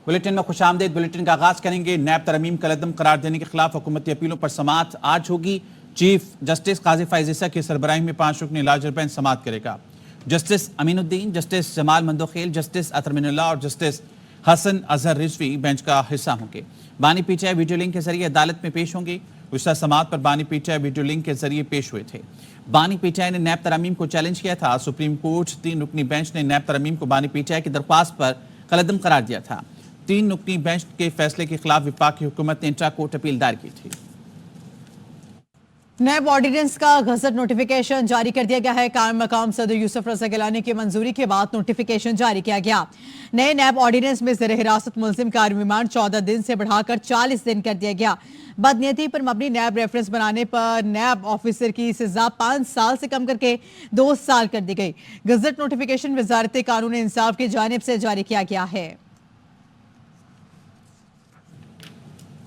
Bulletin में खुशामदीद। Bulletin का आगाज करेंगे। नैब तरमीम कलदम करार देने के खिलाफ हुकूमती अपीलों पर समाअत आज होगी। चीफ जस्टिस काजी फैज ईसा की सरबराही में 5 रुकनी लार्जर बेंच समाअत करेगा। Justice Aminuddin, justice Jamal Mandokhail, justice Athar Minallah और जस्टिस हसन अजहर रिजवी बेंच का हिस्सा होंगे। बानी पीटीआई वीडियो लिंक के जरिए अदालत में पेश होंगे। गुज़श्ता समाअत पर बानी पीटीआई वीडियो लिंक के जरिए पेश हुए थे। बानी पीटीआई ने नैब तरमीम को चैलेंज किया था। सुप्रीम कोर्ट 3 रुकनी बेंच ने नैब तरमीम को बानी पीटीआई की दरख्वास्त पर कलदम करार दिया था। 3 रुकनी बेंच के फैसले के खिलाफ वफाकी हुकूमत ने इंट्रा कोर्ट अपील दायर की थी। नैब ऑर्डिनेंस का गजट नोटिफिकेशन जारी कर दिया गया है। कायम मकाम सदर यूसुफ रज़ा गिलानी की मंजूरी के बाद नोटिफिकेशन जारी किया गया। नए नैब ऑर्डिनेंस में ज़ेर हिरासत मुलजिम का रिमांड 14 दिन से बढ़ाकर 40 दिन कर दिया गया। बदनीयती पर मबनी नैब रेफरेंस बनाने पर नैब ऑफिसर की सजा 5 साल से कम करके 2 साल कर दी गई। गजट नोटिफिकेशन वजारत कानून इंसाफ की जानिब से जारी किया गया है।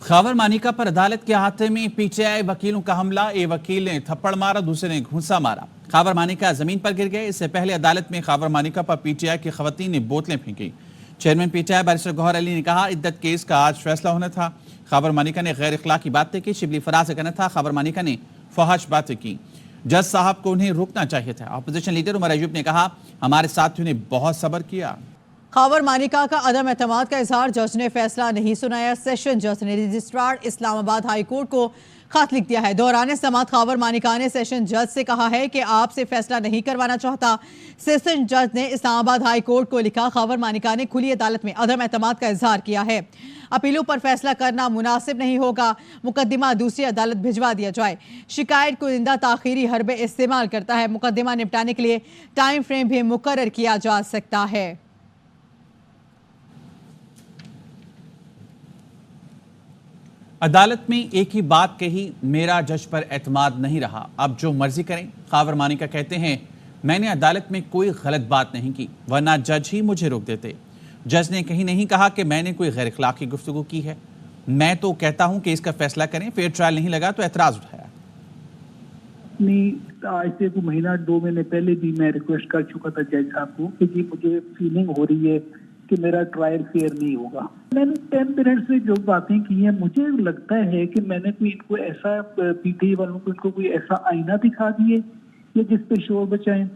खावर मानिका पर अदालत के अहाते में पीटीआई वकीलों का हमला। एक वकील ने थप्पड़ मारा, दूसरे ने घूंसा मारा। खावर मानिका जमीन पर गिर गए। इससे पहले अदालत में खावर मानिका पर पीटीआई की खवातीन ने बोतलें फेंकी। Chairman PTI barrister Gohar Ali ने कहा, इद्दत केस का आज फैसला होना था। खावर मानिका ने गैर इखलाकी बातें की। शिबली फराज से कहना था खावर मानिका ने फहाश बातें की। जज साहब को उन्हें रोकना चाहिए था। अपोजिशन लीडर उमर अयूब ने कहा, हमारे साथियों ने बहुत सब्र किया। खावर मानिका का अदम एतमाद का इजहार, जज ने फैसला नहीं सुनाया। सेशन जज ने रजिस्ट्रार इस्लामाबाद हाई कोर्ट को खत लिख दिया है। दौरान समाअत खावर मानिका ने सेशन जज से कहा है कि आपसे फैसला नहीं करवाना चाहता। सेशन जज ने इस्लामाबाद हाई कोर्ट को लिखा, खावर मानिका ने खुली अदालत में अदम एतमाद का इजहार किया है। अपीलों पर फैसला करना मुनासिब नहीं होगा। मुकदमा दूसरी अदालत भिजवा दिया जाए। शिकायत कुनिंदा ताखीरी हरबे इस्तेमाल करता है। मुकदमा निपटाने के लिए टाइम फ्रेम भी मुकर्रर किया जा सकता है। अदालत में एक ही बात कही, मेरा जज पर एतमाद नहीं रहा, अब जो मर्जी करें। खावर मानिका कहते हैं, मैंने अदालत में कोई गलत बात नहीं की, वरना जज ही मुझे रोक देते। जज ने कहीं नहीं कहा कि मैंने कोई गैर इखलाकी गुफ्तगू की है। मैं तो कहता हूं कि इसका फैसला करें। फेयर ट्रायल नहीं लगा तो एतराज उठाया। आज से 1 महीना 2 महीने पहले भी मैं रिक्वेस्ट कर चुका था जज साहब को कि जी मुझे फीलिंग हो रही है कि मेरा ट्रायल फेयर नहीं होगा। मैंने 10 मिनट से जो बातें की हैं, मुझे लगता है कि मैंने कोई इनको ऐसा पीटीआई वालों को इनको कोई ऐसा आईना दिखा दिए या जिस पे शोर बचाएं।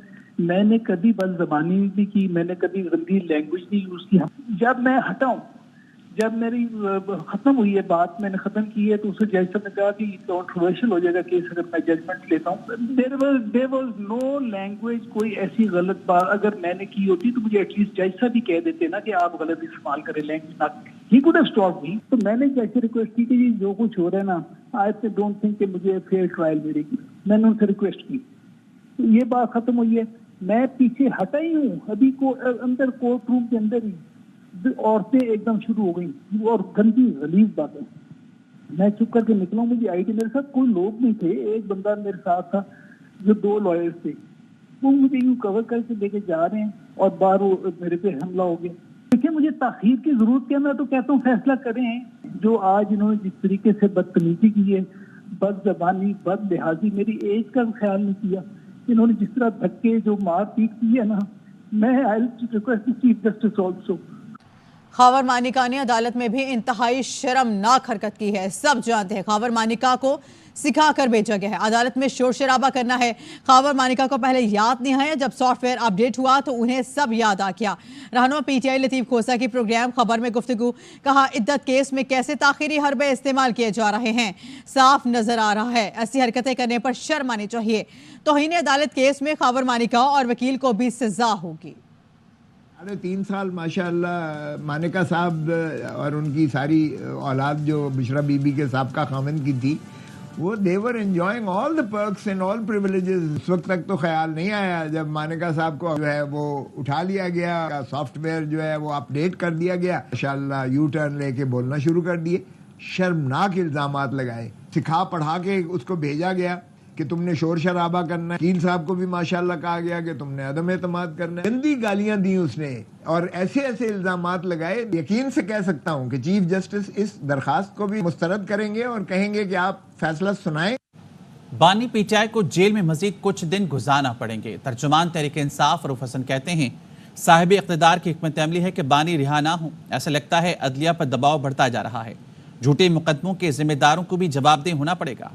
मैंने कभी बदज़बानी नहीं की, मैंने कभी गंदी लैंग्वेज नहीं यूज की। जब मैं हटाऊं, जब मेरी खत्म हुई है बात, मैंने खत्म की है, तो उसे जज साहब ने कहा कि कंट्रोवर्शियल हो जाएगा केस अगर मैं जजमेंट लेता हूँ। देयर वाज नो लैंग्वेज, कोई ऐसी गलत बात अगर मैंने की होती तो मुझे एटलीस्ट जज साहब भी कह देते ना कि आप गलत इस्तेमाल करें लैंग्वेज ना। ही कुड हैव स्टॉप्ड मी। तो मैंने जज से रिक्वेस्ट की कि जो कुछ हो रहा है ना, आई से डोंट थिंक कि मुझे फेयर ट्रायल मिलेगी। मैंने उनसे रिक्वेस्ट की, तो ये बात खत्म हुई है। मैं पीछे हटा ही हूँ। अभी अंदर कोर्ट रूम के अंदर ही औरतें एकदम शुरू हो गई और गंदी गलीज बातें। मैं चुप करके निकला। मुझे आईडी, मेरे साथ कोई लोग नहीं थे, एक बंदा मेरे साथ था जो 2 लॉयर्स थे। वो मुझे यूं कवर करके लेके जा रहे हैं और बाहर मेरे पे हमला हो गया। देखिए, मुझे ताखीर की जरूरत क्या, मैं तो कहता हूँ फैसला करें। जो आज इन्होंने जिस तरीके से बदतमीजी की है, बदजबानी, बद लिहाजी, मेरी एज का ख्याल नहीं किया। इन्होंने जिस तरह धक्के जो मार पीट की है ना, मैं I request chief justice also. Khawar Manika ने अदालत में भी इंतहाई शर्मनाक हरकत की है। सब जानते हैं खावर मानिका को सिखा कर भेजा गया है। अदालत में शोर शराबा करना है। खावर मानिका को पहले याद नहीं आया, जब सॉफ्टवेयर अपडेट हुआ तो उन्हें सब याद आ गया। रहनुमा पीटीआई लतीफ खोसा की प्रोग्राम खबर में गुफ्तगू, कहा इद्दत केस में कैसे ताखीरी हरबे इस्तेमाल किए जा रहे हैं, साफ नजर आ रहा है। ऐसी हरकतें करने पर शर्म आनी चाहिए। तौहीन अदालत केस में खावर मानिका और वकील को भी सजा होगी। 3 साल माशाअल्लाह मानिका साहब और उनकी सारी औलाद जो बिशरा बीबी के साबका खामिंद की थी, वो देवर enjoying all the perks and all privileges. उस वक्त तक तो ख्याल नहीं आया जब मानिका साहब को जो है वो उठा लिया गया, सॉफ्टवेयर जो है वो अपडेट कर दिया गया, माशाअल्लाह यू टर्न लेके बोलना शुरू कर दिए, शर्मनाक इल्जामात लगाए, सिखा पढ़ा के उसको भेजा गया कि तुमने शोर शराबा करना है। वकील साहब को भी माशाल्लाह कहा गया कि तुमने अदम एतमाद करना है। गंदी गालियां दी उसने और ऐसे ऐसे इल्जामात लगाए। यकीन से कह सकता हूं कि चीफ जस्टिस इस दरखास्त को भी मुस्तरद करेंगे और कहेंगे कि आप फैसला सुनाएं। बानी पीटीआई को जेल में मजीद कुछ दिन गुजारना पड़ेंगे। तर्जुमान तहरीक इंसाफ रूफ हसन कहते हैं, साहिब इक़्तिदार की हिकमत अमली है कि बानी रिहा ना हो। ऐसा लगता है अदलिया पर दबाव बढ़ता जा रहा है। झूठे मुकदमों के जिम्मेदारों को भी जवाबदेह होना पड़ेगा।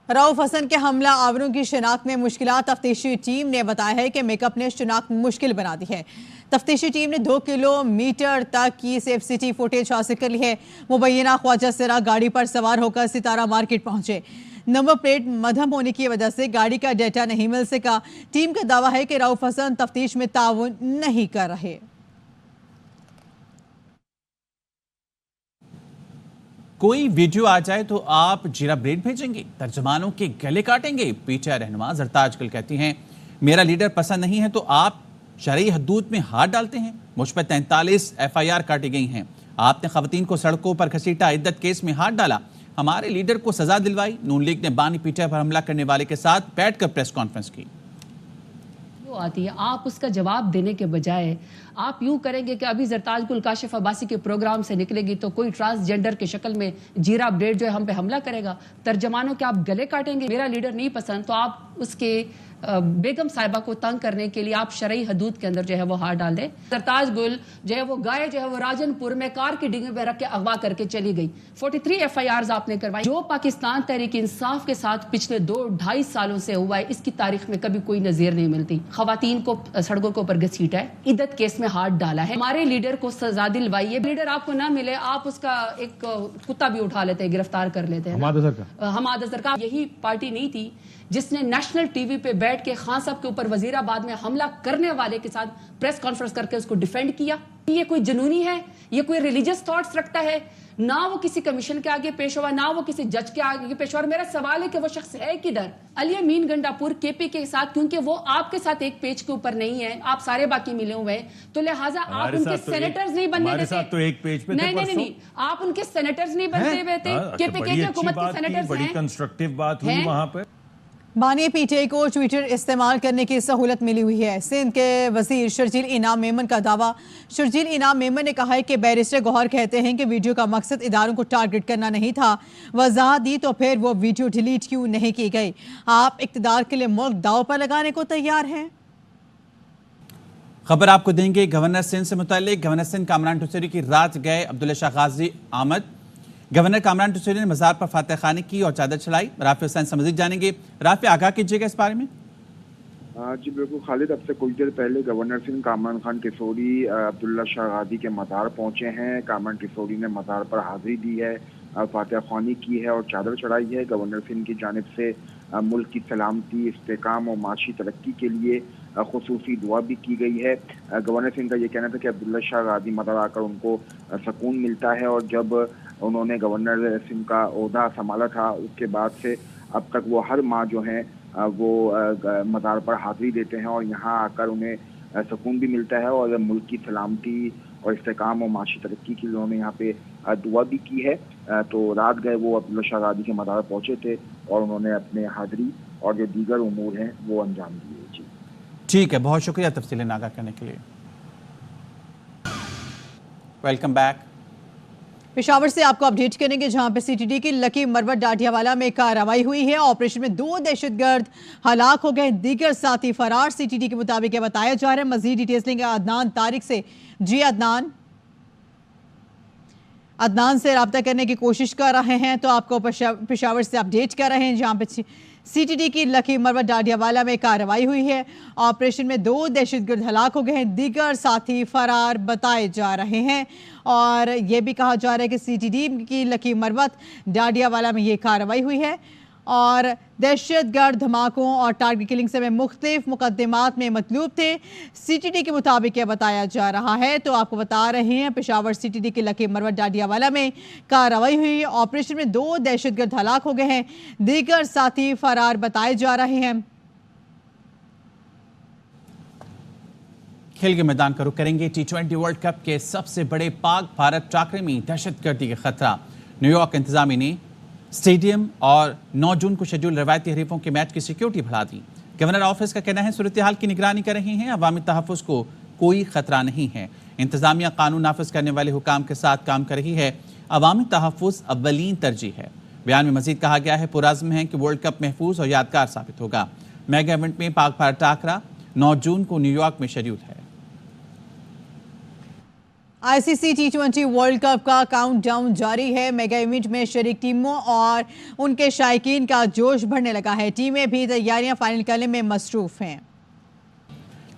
रऊफ हसन के हमला आवरों की शिनाख्त में मुश्किलात। तफ्तीशी टीम ने बताया है कि मेकअप ने शिनाख्त मुश्किल बना दी है। तफ्तीशी टीम ने 2 किलोमीटर तक की सेफ सिटी फुटेज हासिल कर ली है। मुबैना ख्वाजा सिरा गाड़ी पर सवार होकर सितारा मार्केट पहुंचे। नंबर प्लेट मधम होने की वजह से गाड़ी का डेटा नहीं मिल सका। टीम का दावा है कि रऊफ हसन तफ्तीश में ताउन नहीं कर रहे। कोई वीडियो आ जाए तो आप जीरा ब्रेड भेजेंगे, तर्जमानों के गले काटेंगे। पीटीआई रहनुमा जरताज कल कहती हैं, मेरा लीडर पसंद नहीं है तो आप शरई हदूद में हाथ डालते हैं। मुझ पर 43 FIR काटी गई हैं। आपने खवातीन को सड़कों पर घसीटा, इद्दत केस में हाथ डाला, हमारे लीडर को सजा दिलवाई। नून लीग ने बानी पीटीआई पर हमला करने वाले के साथ बैठकर प्रेस कॉन्फ्रेंस की। आती है, आप उसका जवाब देने के बजाय आप यूं करेंगे कि अभी जरताज गुल काशिफ अब्बासी के प्रोग्राम से निकलेगी तो कोई ट्रांसजेंडर की शक्ल में जीरा ब्रेड जो है हम पे हमला करेगा। तर्जमानों के आप गले काटेंगे। मेरा लीडर नहीं पसंद तो आप उसके बेगम साहिबा को तंग करने के लिए आप शरई हदूद के अंदर जो है वो हाथ डाल दें। सरताज गुल जो है वो गाय जो है वो राजनपुर में कार की डिग्गी में रख के अगवा करके चली गई। 43 FIRs आपने करवाई। जो पाकिस्तान तहरीक इंसाफ के साथ पिछले 2-2.5 सालों से हुआ है, इसकी तारीख में कभी कोई नजीर नहीं मिलती। खवातीन को सड़कों के ऊपर घसीटा है, इद्दत केस में हाथ डाला है, हमारे लीडर को सजा दिलवाई है। लीडर आपको ना मिले, आप उसका एक कुत्ता भी उठा लेते हैं, गिरफ्तार कर लेते हैं। हमाद अजहर का यही पार्टी नहीं थी जिसने नेशनल टीवी पे बैठ के खान साहब के ऊपर वजीराबाद में हमला करने वाले के साथ प्रेस कॉन्फ्रेंस करके उसको डिफेंड किया। ये कोई जुनूनी है, ये कोई रिलीजियस थॉट्स रखता है, ना वो किसी कमीशन के आगे पेश हुआ, ना वो किसी जज के आगे पेश हुआ। और मेरा सवाल है कि वो शख्स है किधर? अली अमीन गंडापुर KP के साथ, क्योंकि वो आपके साथ एक पेज के ऊपर नहीं है, आप सारे बाकी मिले हुए हैं, तो लिहाजा आप उनके सेनेटर्स नहीं बनने देते। तो एक पेज पे नहीं, आप उनके सेनेटर्स नहीं बनते हुए थे। KPK की हुकूमत के सेनेटर्स बड़ी कंस्ट्रक्टिव बात हुई वहां पर। बानी पीटीआई को ट्विटर इस्तेमाल करने की सहूलत मिली हुई है। सिंध के वजीर शर्जील इनाम मेमन का दावा। शर्जील इनाम मेमन ने कहा है कि बैरिस्टर गौहर कहते हैं कि वीडियो का मकसद इदारों को टारगेट करना नहीं था। वजाहत दी तो फिर वो वीडियो डिलीट क्यों नहीं की गई? आप इक़्तिदार के लिए मुल्क दाव पर लगाने को तैयार हैं? खबर आपको देंगे गवर्नर सिंध से मुताल्लिक। गवर्नर सिंध कामरान टुसैरी की रात गए अब्दुल्ला शाह गाजी आमद। गवर्नर कामरान टुसैरी ने मज़ार पर फातह खानी की और चादर चढ़ाई। राफी हुसैन से मज़ीद जानेंगे। राफी, आगाह कीजिएगा इस बारे में। जी बिल्कुल खालिद, अब से कुछ देर पहले गवर्नर सिंध कामरान खान किशोरी अब्दुल्ला शाह गाजी के मज़ार पहुंचे हैं। कामरान किशोरी ने मज़ार पर हाजिरी दी है, फातह खानी की है और चादर चढ़ाई है। गवर्नर सिंध की जानिब से मुल्क की सलामती, इस्तेकाम और माशी तरक्की के लिए खुसूसी दुआ भी की गई है। गवर्नर सिंध का ये कहना था कि अब्दुल्ला शाह गाजी मदर आकर उनको सुकून मिलता है और जब उन्होंने गवर्नर सिंध का ओहदा संभाला था उसके बाद से अब तक वो हर माह जो है वो मज़ार पर हाजिरी देते हैं और यहाँ आकर उन्हें सुकून भी मिलता है और मुल्क की सलामती और इस्तेकाम और माशी तरक्की के लिए उन्होंने यहाँ पे दुआ भी की है। तो रात गए वो अब्दुल्ला शाह गाजी के मज़ार पहुँचे थे और उन्होंने अपने हाजिरी और जो दीगर उमूर हैं वो अंजाम दिए। जी ठीक है, बहुत शुक्रिया तफसीलें आगाह करने के लिए। Welcome back. पेशावर से आपको अपडेट करेंगे जहां पे CTD की लकी मरवत डाटियावाला में कार्रवाई हुई है। ऑपरेशन में 2 दहशतगर्द हलाक हो गए, दीगर साथी फरार। CTD के मुताबिक ये बताया जा रहा है। मजीद डिटेल्स लेंगे अदनान तारिक से। जी अदनान से रब्ता करने की कोशिश कर रहे हैं तो आपको पेशावर से अपडेट कर रहे हैं जहां पे CTD की लकी मरवत डाडियावाला में कार्रवाई हुई है। ऑपरेशन में 2 दहशतगर्द हलाक हो गए हैं, दीगर साथी फरार बताए जा रहे हैं। और ये भी कहा जा रहा है कि CTD की लकी मरवत डाडियावाला में ये कार्रवाई हुई है और दहशतगर्द धमाकों और टारगेट किलिंग से मुख्तलिफ मुकदमात में मतलूब थे। CTD के मुताबिक यह बताया जा रहा है। तो आपको बता रहे हैं पेशावर CTD के लकी मरवत डाडियावाला में कार्रवाई हुई। ऑपरेशन में 2 दहशतगर्द हलाक हो गए हैं, दीगर साथी फरार बताए जा रहे हैं। खेल के मैदान का रुख करेंगे। T20 वर्ल्ड कप के सबसे बड़े पाक भारत टाकरे में दहशतगर्दी का खतरा। न्यूयॉर्क इंतजामी ने स्टेडियम और 9 जून को शेड्यूल रवायती हरीफों के मैच की सिक्योरिटी बढ़ा दी। गवर्नर ऑफिस का कहना है सूरत हाल की निगरानी कर रहे हैं, अवामी तहफ़्फ़ुज़ को कोई खतरा नहीं है। इंतजामिया कानून नाफिज करने वाले हुकाम के साथ काम कर रही है, अवामी तहफ़्फ़ुज़ अव्वलीन तरजीह है। बयान में मजीद कहा गया है पुरज़्म है कि वर्ल्ड कप महफूज और यादगार साबित होगा। मेगा इवेंट में पाक भारत टाकरा 9 जून को न्यूयॉर्क में शेड्यूल है। आईसीसी टी20 वर्ल्ड कप का काउंटडाउन जारी है। मेगा इवेंट में शरीक टीमों और उनके शायकीन का जोश बढ़ने लगा है। टीमें भी तैयारियां फाइनल करने में मसरूफ हैं।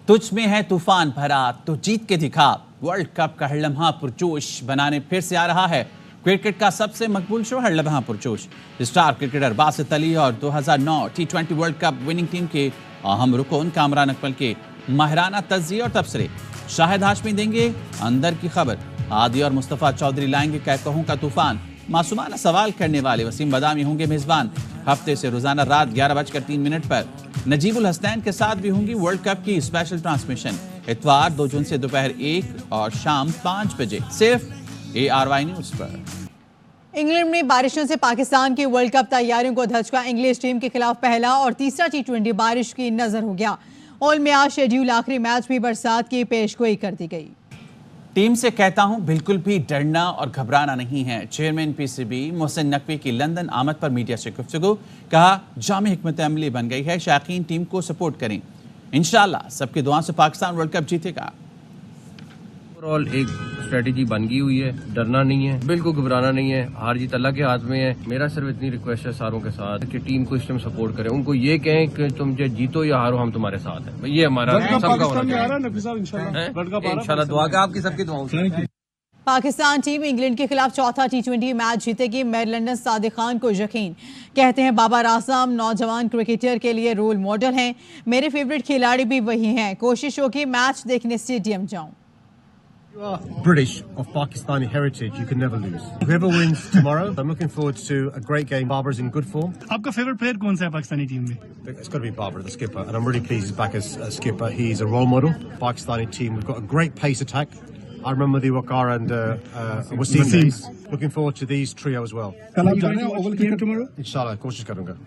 तुझ में है तूफान भरा तो जीत के दिखा। वर्ल्ड कप का हर लम्हा पुरजोश बनाने फिर से आ रहा है क्रिकेट का सबसे मकबूल शो हर लम्हा पुरजोश। स्टार क्रिकेटर बासित अली और 2009 टी20 वर्ल्ड कप विनिंग टीम के अहम रुकन कामरान अकमल के माहिराना तज्जिये और तबसरे। शाहिद हाशमी देंगे अंदर की खबर। आदि और मुस्तफ़ा चौधरी लाएंगे कहकहों का तूफान। मासूमाना सवाल करने वाले वसीम बदामी होंगे मेजबान। हफ्ते से रोजाना रात 11:03 पर नजीबुल हसनैन के साथ भी होंगी वर्ल्ड कप की स्पेशल ट्रांसमिशन। इतवार 2 जून से दोपहर 1 और शाम 5 बजे सिर्फ ARY न्यूज पर। इंग्लैंड में बारिशों से पाकिस्तान की वर्ल्ड कप तैयारियों को धचका। इंग्लिश टीम के खिलाफ पहला और तीसरा टी20 बारिश की नजर हो गया। ऑल में आज शेड्यूल आखिरी मैच भी बरसात की पेशगोई कर दी गई। टीम से कहता हूं बिल्कुल भी डरना और घबराना नहीं है। चेयरमैन PCB मोहसिन नकवी की लंदन आमद पर मीडिया से गुफ्तगू। कहा जामी हिकमत अमली बन गई है, शायकीन टीम को सपोर्ट करें। इंशाल्लाह सबकी दुआ से पाकिस्तान वर्ल्ड कप जीतेगा। ओवरऑल एक स्ट्रेटेजी बन गई हुई है, डरना नहीं है, बिल्कुल घबराना नहीं है। हार जीत अल्लाह के हाथ में है। मेरा सिर्फ इतनी रिक्वेस्ट है सारों के साथ कि टीम को इस टाइम सपोर्ट करें। उनको ये कहें कि तुम जो जीतो या हारो हम तुम्हारे साथ हैं। ये हमारा सबका इंशाल्लाह दुआ का आपकी सबकी दुआओं से। पाकिस्तान टीम इंग्लैंड के खिलाफ चौथा टी20 मैच जीतेगी। मेयर लंदन सादिक खान को यकीन। कहते हैं बाबर आजम नौजवान क्रिकेटर के लिए रोल मॉडल हैं। मेरे फेवरेट खिलाड़ी भी वही हैं। कोशिश होगी मैच देखने स्टेडियम जाऊं। British of Pakistani heritage, you can never lose. Whoever wins tomorrow, I'm looking forward to a great game. Babar's in good form. आपका फेवरेट प्लेयर कौन सा है पाकिस्तानी टीम में? It's got to be Babar, the skipper, and I'm really pleased he's back as a skipper. He's a role model. Pakistani team, we've got a great pace attack. I remember the Waqar and Wasim days. Looking forward to these trio as well. कल आप जाना है Oval cricket tomorrow? Inshallah, कोशिश करूंगा।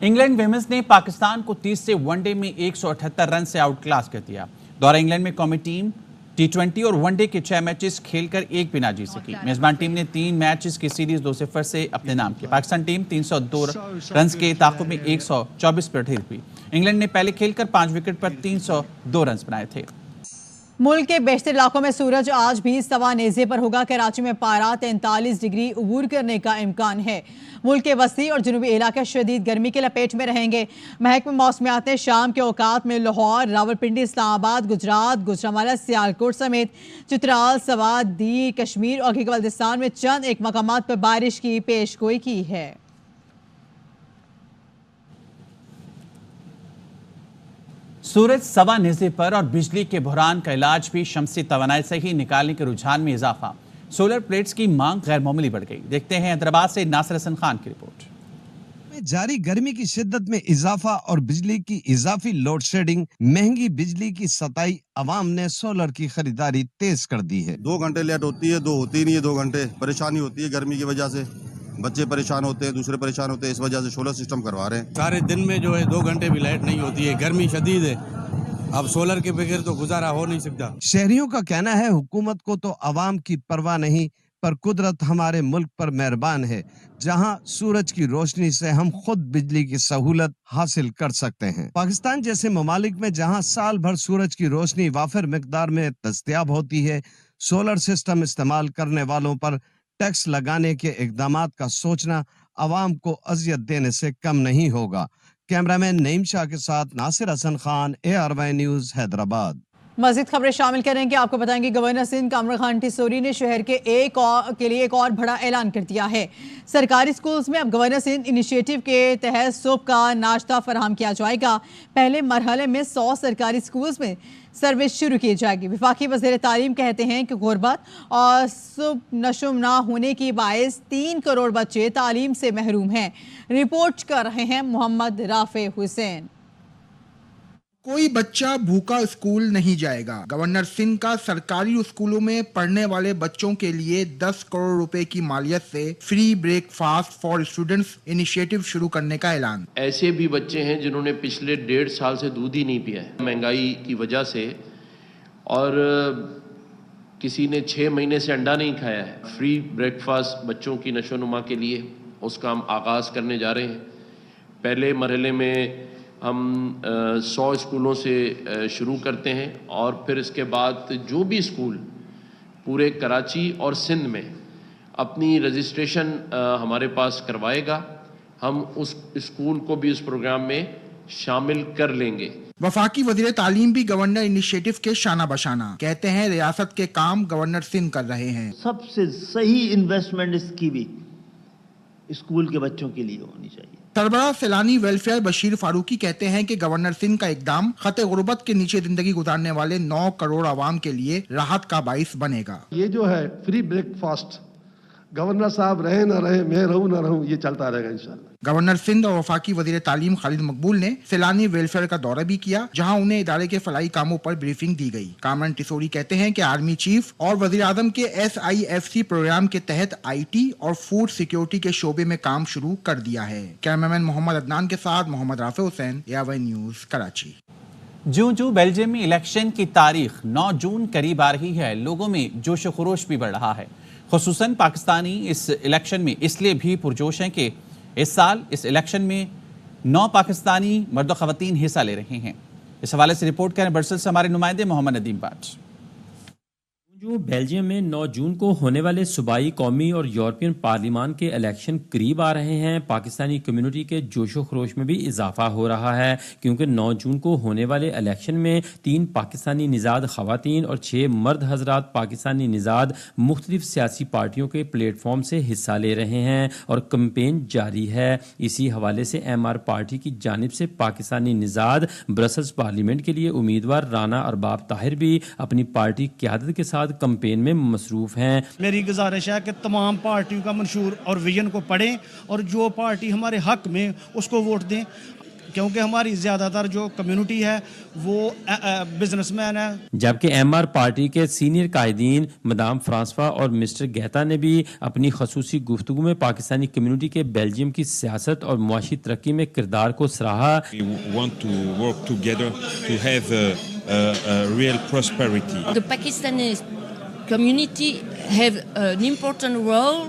England women's ने पाकिस्तान को 30 से one day में 178 रन से आउट क्लास कर दिया। दौरा इंग्लैंड में कौमी टीम टी20 और वनडे के 6 मैचेस खेलकर एक भी ना जीत सकी। मेजबान टीम ने 3 मैचेस की सीरीज 2-0 से अपने नाम की। पाकिस्तान टीम 302 रन के ताकुब में 124 पर ढेर हुई। इंग्लैंड ने पहले खेलकर 5 विकेट पर 302 रन बनाए थे। मुल्क के बेशतर इलाकों में सूरज आज भी सवा नेज़े पर होगा। कराची में पारा 43 डिग्री अबूर करने का इम्कान है। मुल्क के वसी और जनूबी इलाके शदीद गर्मी के लपेट में रहेंगे। महकमा मौसमियात ने शाम के औकात में लाहौर, रावलपिंडी, इस्लामाबाद, गुजरात, गुजरांवाला, सियालकोट समेत चित्राल, सवात, दी, कश्मीर और गिलगित बल्तिस्तान में चंद एक मकामात पर बारिश की पेशगोई की है। सूरज सवा नेज़े पर और बिजली के बहरान का इलाज भी शमसी तवानाई से ही निकालने के रुझान में इजाफा। सोलर प्लेट्स की मांग गैर मामूली बढ़ गई। देखते हैं हैदराबाद से नासिर हसन खान की रिपोर्ट। जारी गर्मी की शिद्दत में इजाफा और बिजली की इजाफी लोड शेडिंग, महंगी बिजली की सताई अवाम ने सोलर की खरीदारी तेज कर दी है। 2 घंटे लेट होती है, 2 होती नहीं है, 2 घंटे परेशानी होती है गर्मी की वजह से। बच्चे परेशान होते हैं, दूसरे परेशान होते हैं, इस वजह से सोलर सिस्टम करवा रहे हैं। सारे दिन में जो है 2 घंटे भी लाइट नहीं होती है, गर्मी शदीद है। अब सोलर के बगैर तो गुजारा हो नहीं सकता। शहरियों का कहना है हुकूमत को तो अवाम की परवाह नहीं, पर कुदरत हमारे मुल्क पर मेहरबान है, जहां सूरज की रोशनी से हम खुद बिजली की सहूलत हासिल कर सकते हैं। पाकिस्तान जैसे ममालिक में जहां साल भर सूरज की रोशनी वाफिर मिकदार में दस्तयाब होती है, सोलर सिस्टम इस्तेमाल करने वालों पर टैक्स लगाने के इकदामात का सोचना अवाम को अजियत देने से कम नहीं होगा। कैमरामैन नईम शाह के साथ नासिर हसन खान, ARY न्यूज, हैदराबाद। मज़ीद खबरें शामिल करेंगे। आपको बताएंगे गवर्नर सिंध कामरान खान टिसोरी ने शहर के लिए एक और बड़ा ऐलान कर दिया है। सरकारी स्कूल्स में अब गवर्नर सिंध इनिशिएटिव के तहत सुबह का नाश्ता फराहम किया जाएगा। पहले मरहले में 100 सरकारी स्कूल्स में सर्विस शुरू की जाएगी। वफाकी वज़ीर तालीम कहते हैं कि गुरबत और सुबह नशुम ना होने की बायस 3 करोड़ बच्चे तालीम से महरूम हैं। रिपोर्ट कर रहे हैं मोहम्मद राफे हुसैन। कोई बच्चा भूखा स्कूल नहीं जाएगा। गवर्नर सिंध का सरकारी स्कूलों में पढ़ने वाले बच्चों के लिए 10 करोड़ रुपए की मालियत से free breakfast for students initiative शुरू करने का ऐलान। ऐसे भी बच्चे हैं जिन्होंने पिछले 1.5 साल से दूध ही नहीं पिया है महंगाई की वजह से, और किसी ने 6 महीने से अंडा नहीं खाया है। फ्री ब्रेकफास्ट बच्चों की नशोनुमा के लिए उसका हम आगाज़ करने जा रहे हैं। पहले मरहले में हम 100 स्कूलों से शुरू करते हैं और फिर इसके बाद जो भी स्कूल पूरे कराची और सिंध में अपनी रजिस्ट्रेशन हमारे पास करवाएगा, हम उस स्कूल को भी इस प्रोग्राम में शामिल कर लेंगे। वफाकी वजीर तालीम भी गवर्नर इनिशिएटिव के शाना बशाना, कहते हैं रियासत के काम गवर्नर सिंध कर रहे हैं। सबसे सही इन्वेस्टमेंट इसकी भी स्कूल के बच्चों के लिए होनी चाहिए। सरबराह सैलानी वेलफेयर बशीर फारूकी कहते हैं कि गवर्नर सिंध का इकदाम खते गुर्बत के नीचे जिंदगी गुजारने वाले 9 करोड़ आवाम के लिए राहत का बाइस बनेगा। ये जो है फ्री ब्रेकफास्ट, गवर्नर साहब रहे ना रहे, मैं रहूं ना रहूं, ये चलता रहेगा इंशाल्लाह। गवर्नर सिंध और वफाकी वजीर तालीम खालिद मकबूल ने सैलानी वेलफेयर का दौरा भी किया, जहां उन्हें इदारे के फलाई कामों पर ब्रीफिंग दी गई। कामरान टिसोरी कहते हैं कि आर्मी चीफ और वजीर आजम के SIFC प्रोग्राम के तहत IT और फूड सिक्योरिटी के शोबे में काम शुरू कर दिया है। कैमरामैन मोहम्मद अदनान के साथ मोहम्मद राफे हुसैन, ARY न्यूज, कराची। ज्यों बेल्जियम में इलेक्शन की तारीख 9 जून करीब आ रही है, लोगों में जोश खरोश भी बढ़ रहा है। खुसूसन पाकिस्तानी इस इलेक्शन में इसलिए भी पुरजोश हैं कि इस साल इस इलेक्शन में 9 पाकिस्तानी मर्द व ख़वातीन हिस्सा ले रहे हैं। इस हवाले से रिपोर्ट करें ब्रसेल्स से हमारे नुमाइंदे मोहम्मद नदीम बाट। जो बेल्जियम में 9 जून को होने वाले सूबाई, कौमी और यूरोपियन पार्लिमान के इलेक्शन करीब आ रहे हैं, पाकिस्तानी कम्युनिटी के जोशो खरोश में भी इजाफा हो रहा है, क्योंकि 9 जून को होने वाले इलेक्शन में 3 पाकिस्तानी निज़ाद ख़वातीन और 6 मर्द हजरात पाकिस्तानी निज़ाद मुख्तलिफ सियासी पार्टियों के प्लेटफॉर्म से हिस्सा ले रहे हैं और कम्पेन जारी है। इसी हवाले से MR पार्टी की जानिब से पाकिस्तानी निज़ाद ब्रसल्स पार्लियामेंट के लिए उम्मीदवार राना अरबाब ताहिर भी अपनी पार्टी क़यादत के साथ कैंपेन में मसरूफ हैं। मेरी गुजारिश है कि तमाम पार्टियों का मंशूर और विजन को पढ़ें और जो पार्टी हमारे हक में उसको वोट दें, क्योंकि हमारी ज़्यादातर जो कम्युनिटी है वो बिजनेसमैन है। जबकि MR पार्टी के सीनियर कायदीन मदाम फ्रांसवा और मिस्टर गहता ने भी अपनी खसूसी गुफ्तगू में पाकिस्तानी कम्युनिटी के बेल्जियम की सियासत और मुआशी तरक्की में किरदार को सराहा। Community have an important role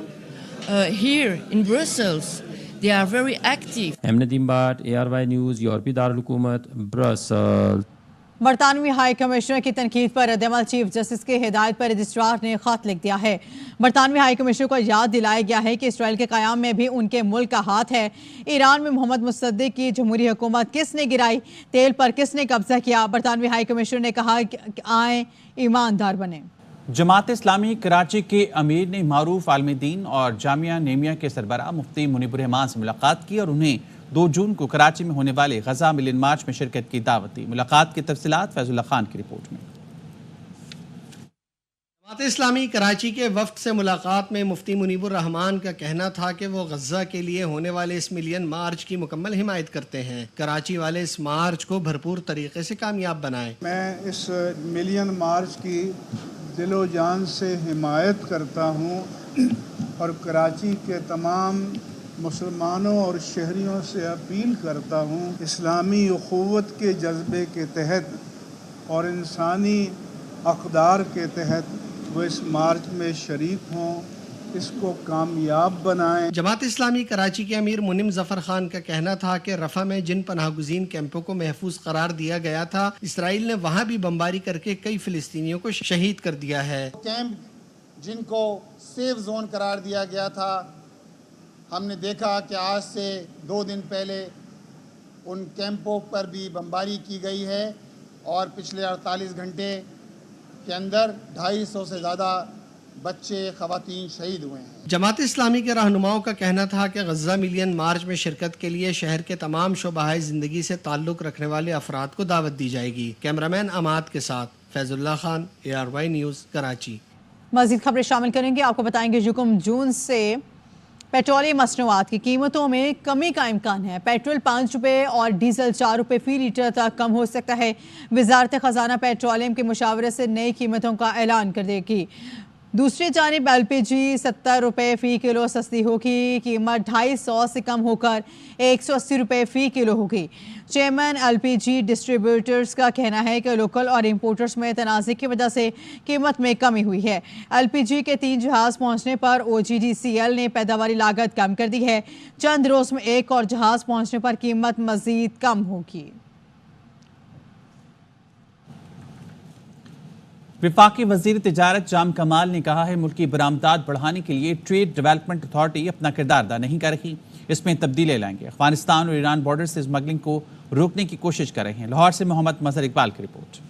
here in Brussels. They are very active. Nadeem बाट, ARY न्यूज़, यूरोपीय दारुल हुकूमत, ब्रसेल्स। बरतानवी हाई कमिश्नर की तनकीद पर रद्द-ए-अमल चीफ जस्टिस की हिदायत पर रजिस्ट्रार ने खत लिख दिया है। बरतानवी हाई कमिश्नर को याद दिलाया गया है कि इसराइल के क़याम में भी उनके मुल्क का हाथ है। ईरान में मोहम्मद मुसद्दिक की जमहूरी हुकूमत किसने गिराई, तेल पर किसने कब्जा किया, बरतानवी हाई कमिश्नर ने कहा कि आए ईमानदार बने। जमात इस्लामी कराची के अमीर ने मारूफ आलिम दीन और जामिया नेमिया के सरबराह मुफ्ती मुनीबुर रहमान से मुलाकात की और उन्हें 2 जून को कराची में होने वाले गजा मिलियन मार्च में शिरकत की दावत दी। मुलाकात की तफसीलात फैजुल्ला खान की रिपोर्ट में। जमात इस्लामी कराची के वफ्द से मुलाकात में मुफ्ती मुनीबुर रहमान का कहना था कि वो गजा के लिए होने वाले इस मिलियन मार्च की मुकम्मल हिमायत करते हैं। कराची वाले इस मार्च को भरपूर तरीके से कामयाब बनाएं। मैं इस मिलियन मार्च की दिलो जान से हिमायत करता हूँ और कराची के तमाम मुसलमानों और शहरियों से अपील करता हूँ इस्लामी उख़ुव्वत के जज्बे के तहत और इंसानी अक़दार के तहत वो इस मार्च में शरीक हों, इसको कामयाब बनाएं। जमात इस्लामी कराची के अमीर मुनिम ज़फ़र खान का कहना था कि रफ़ा में जिन पनाह गुज़ीन कैंपों को महफूज करार दिया गया था, इसराइल ने वहाँ भी बमबारी करके कई फ़िलिस्तीनियों को शहीद कर दिया है। कैंप जिनको सेफ जोन करार दिया गया था, हमने देखा कि आज से 2 दिन पहले उन कैंपों पर भी बमबारी की गई है और पिछले 48 घंटे के अंदर 250 से ज़्यादा बच्चे ख़वातीन शहीद हुए हैं। जमात इस्लामी के रहनुमाओं का कहना था कि गजा मिलियन मार्च में शिरकत के लिए शहर के तमाम शोबाए ज़िंदगी से ताल्लुक़ रखने वाले अफराद को दावत दी जाएगी। कैमरामैन अमाद के साथ फैजुल्ला खान, ARY न्यूज़, कराची। मज़ीद खबरें शामिल करेंगे। आपको बताएंगे जुकम जून से पेट्रोलियम मसनूआत की कीमतों में कमी का इम्कान है। पेट्रोल 5 रुपये और डीजल 4 रुपये फ़ी लीटर तक कम हो सकता है। वज़ारत ख़जाना पेट्रोलियम के मुशावरे से नई कीमतों का ऐलान कर देगी। दूसरी जानिब LPG 70 रुपये फ़ी किलो सस्ती होगी। कीमत 250 से कम होकर 180 रुपये फ़ी किलो होगी। चेयरमैन LPG डिस्ट्रीब्यूटर्स का कहना है कि लोकल और इंपोर्टर्स में तनाज़े की वजह से कीमत में कमी हुई है। LPG के 3 जहाज़ पहुंचने पर OGDCL ने पैदावारी लागत कम कर दी है। चंद रोज़ में 1 और जहाज़ पहुंचने पर कीमत मज़ीद कम होगी। वफाकी वजीर तिजारत जाम कमाल ने कहा है मुल्की बरामदात बढ़ाने के लिए ट्रेड डेवलपमेंट अथॉरिटी अपना किरदार अदा नहीं कर रही, इसमें तब्दीली लाएंगे। अफगानिस्तान और ईरान बॉर्डर से स्मगलिंग को रोकने की कोशिश कर रहे हैं। लाहौर से मोहम्मद मजहर इकबाल की report.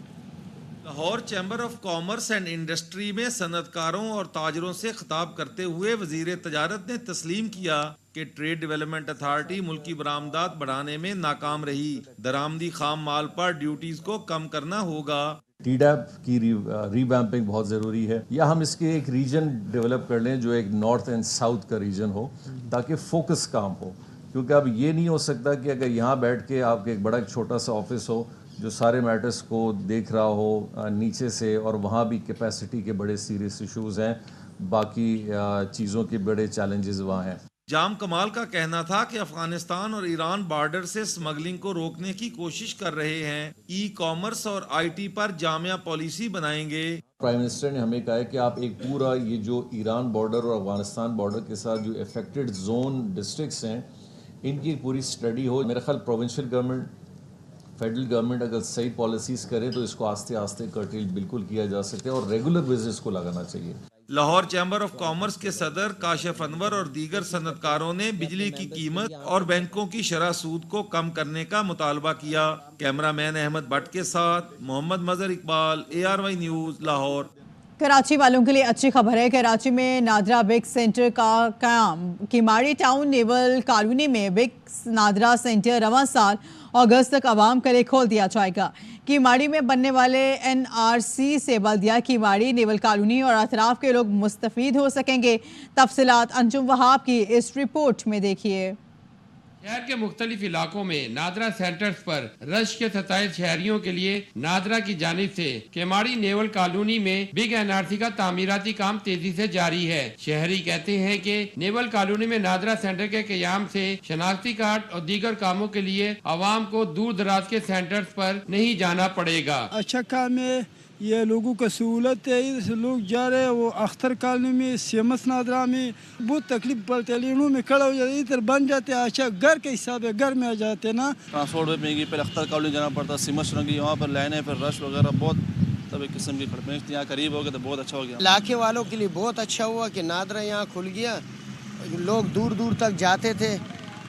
Lahore chamber of commerce and industry में सनतकारों और ताजरों से खिताब करते हुए वजीर तजारत ने तस्लीम किया कि ट्रेड डेवलपमेंट अथॉरिटी मुल्की बरामदात बढ़ाने में नाकाम रही। दरामदी खाम माल पर ड्यूटीज को कम करना होगा। टीडैप की रीवैम्पिंग बहुत ज़रूरी है, या हम इसके एक रीजन डेवलप कर लें जो एक नॉर्थ एंड साउथ का रीजन हो, ताकि फोकस काम हो। क्योंकि अब ये नहीं हो सकता कि अगर यहाँ बैठ के आपके एक बड़ा छोटा सा ऑफिस हो जो सारे मैटर्स को देख रहा हो नीचे से, और वहाँ भी कैपेसिटी के बड़े सीरियस इश्यूज हैं, बाकी चीज़ों के बड़े चैलेंजेस वहाँ हैं। जाम कमाल का कहना था कि अफगानिस्तान और ईरान बॉर्डर से स्मगलिंग को रोकने की कोशिश कर रहे हैं। ई कॉमर्स और IT पर जामिया पॉलिसी बनाएंगे। प्राइम मिनिस्टर ने हमें कहा है कि आप एक पूरा ये जो ईरान बॉर्डर और अफगानिस्तान बॉर्डर के साथ जो अफेक्टेड जोन डिस्ट्रिक्ट्स हैं, इनकी एक पूरी स्टडी हो। मेरा ख्याल प्रोविंशियल गवर्नमेंट, फेडरल गवर्नमेंट अगर सही पॉलिसीज़ करे तो इसको आस्ते आस्ते कर्टेल बिल्कुल किया जा सकता है और रेगुलर बिजनेस को लगाना चाहिए। लाहौर चैम्बर ऑफ कॉमर्स के सदर काशिफ अनवर और दीगर सनतकारों ने बिजली की कीमत और बैंकों की शरह सूद को कम करने का मुतालबा किया। कैमरामैन अहमद भट्ट के साथ मोहम्मद मजहर इकबाल, ARY न्यूज़, लाहौर। कराची वालों के लिए अच्छी खबर है। कराची में नादरा बिग सेंटर का क़याम। किमाड़ी टाउन नेवल कॉलोनी में बिग नादरा सेंटर रवां साल अगस्त तक आवाम के लिए खोल दिया जाएगा। किमाड़ी में बनने वाले NRC से बल्दिया किमाड़ी नेवल कॉलोनी और अतराफ के लोग मुस्तफीद हो सकेंगे। तफसीलात अंजुम वहाब की इस रिपोर्ट में देखिए। शहर के मुख्तलिफ इलाकों में नादरा सेंटर्स पर रश के 27 शहरियों के लिए नादरा की जानिब से केमाड़ी नेवल कॉलोनी में बिग NRC का तामीराती काम तेजी से जारी है। शहरी कहते हैं कि नेवल कॉलोनी में नादरा सेंटर के क़याम से शनाख्ती कार्ड और दीगर कामों के लिए आवाम को दूर दराज के सेंटर्स पर नहीं जाना पड़ेगा। अच्छा काम है, ये लोगों को सहूलत है। इधर से लोग जा रहे हैं, वो अख्तर कॉलोनी में, सेमस नादरा में बहुत तकलीफ पड़ती है। लेनों में खड़ा हो जाते, इधर बन जाते हैं। अच्छा घर के हिसाब है, घर में आ जाते हैं ना। ट्रांसपोर्ट में महंगी, पहले अख्तर कॉलोनी जाना पड़ता, सिमस रंगी, वहाँ पर लाइनें, फिर रश वगैरह बहुत तब एक किस्म की खड़पे। यहाँ करीब हो गया तो बहुत अच्छा हो गया। इलाके वालों के लिए बहुत अच्छा हुआ कि नादरा यहाँ खुल गया। लोग दूर दूर तक जाते थे,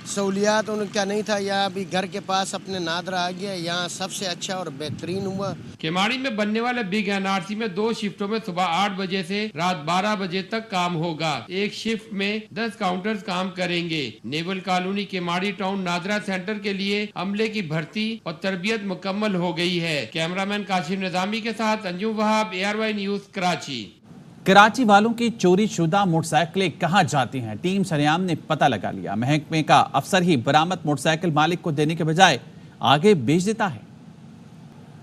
सहूलियात उनका नहीं था। यहाँ अभी घर के पास अपने नादरा आ गया, यहाँ सबसे अच्छा और बेहतरीन हुआ। केमाड़ी में बनने वाले बिग NRC में 2 शिफ्टों में सुबह 8 बजे से रात 12 बजे तक काम होगा। एक शिफ्ट में 10 काउंटर्स काम करेंगे। Naval colony Keamari town NADRA centre के लिए अमले की भर्ती और तरबियत मुकम्मल हो गई है। कैमरामैन काशिफ निजामी के साथ अंजुम वहाब, ARY न्यूज़, कराची। कराची वालों की चोरी शुदा मोटरसाइकिलें कहां जाती हैं, टीम सरेआम ने पता लगा लिया। महकमे का अफसर ही बरामद मोटरसाइकिल मालिक को देने के बजाय आगे बेच देता है।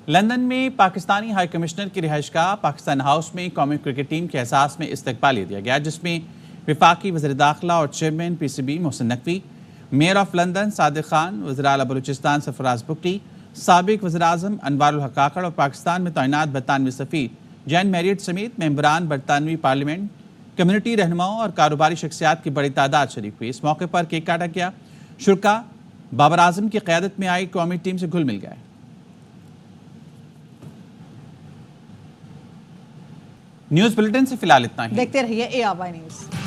लंदन में पाकिस्तानी हाई कमिश्नर की रिहाइशगाह पाकिस्तान हाउस में कौमी क्रिकेट टीम के एहसास में इस्तकबाल दिया गया, जिसमें वफाकी वज़ीर दाखिला और chairman PCB Mohsin Naqvi, mayor of London Sadiq Khan, वज़ीर आला बलूचिस्तान सरफराज बुकटी, साबिक वज़ीर आज़म अनवारुल हक काकड़ और पाकिस्तान में तैनात बरतानवी सफ़ीर जैन मैरियट समेत मेंबरान बरतानवी पार्लियामेंट, कम्युनिटी रहनुमाओं और कारोबारी शख्सियात की बड़ी तादाद शरीक हुई। इस मौके पर केक काटा गया। शुरा बाबर आजम की क़यादत में आई कौमी टीम से घुल मिल गए। न्यूज़ बुलेटिन से फिलहाल इतना ही। देखते रहिए ARY न्यूज़।